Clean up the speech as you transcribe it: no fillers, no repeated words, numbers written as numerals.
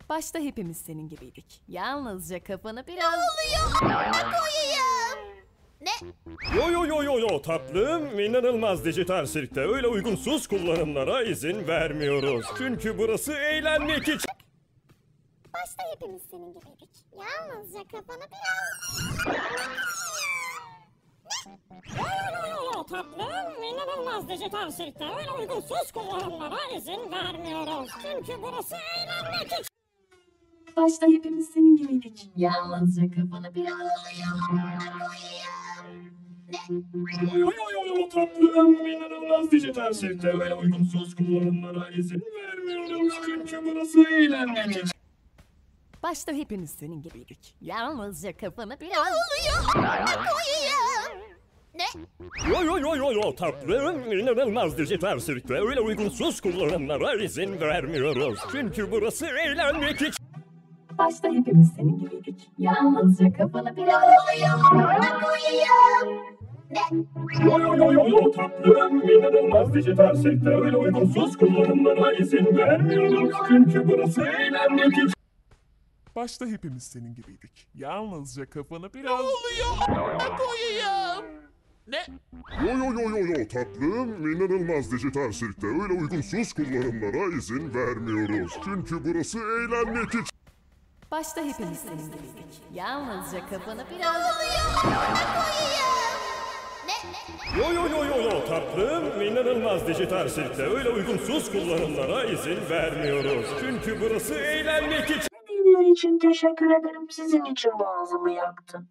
Başta hepimiz senin gibiydik. Yalnızca kafanı biraz... Koyayım. Ne? Yo tatlım, inanılmaz dijital sirkte öyle uygunsuz kullanımlara izin vermiyoruz. Çünkü burası eğlenmek için. Başta hepimiz senin gibiydik. Yalnızca kafanı biraz... Yo tatlım, inanılmaz dijital sirkte öyle uygunsuz kullanımlara izin vermiyoruz. Çünkü burası eğlenmek için. Başta hepimiz senin gibiydik. Yalnızca kafanı biraz... Yo tatlım, inanılmaz dijital sirkte öyle uygunsuz kullanımlara izin vermiyoruz. Çünkü burası eğlenmek için. Başta hepimiz senin gibiydik. Yalnızca kafanı biraz... Koyayım. Ne? Yo tatlım, inanılmaz dijital sirkte öyle uygunsuz kullanımlara izin vermiyoruz. Çünkü burası eğlenmek için. Başta hepimiz senin gibiydik. Yalnızca kafanı biraz... Koyayım. Ne? Yo tatlım, inanılmaz dijital sirkte öyle uygunsuz kullanımlara izin vermiyoruz. Çünkü burası eğlenmek için. Başta hepimiz senin gibiydik. Yalnızca kafanı biraz... Koyayım. Ne? Yo tatlım, inanılmaz dijital sirkte öyle uygunsuz kullanımlara izin vermiyoruz. Çünkü burası eğlenmek için. Başta hepimiz senin gibiydik. Yalnızca kafanı biraz... Yo tatlım, inanılmaz dijital sirkte öyle uygunsuz kullanımlara izin vermiyoruz. Çünkü burası eğlenmek için. Hediyeler için teşekkür ederim. Sizin için boğazımı yaktım.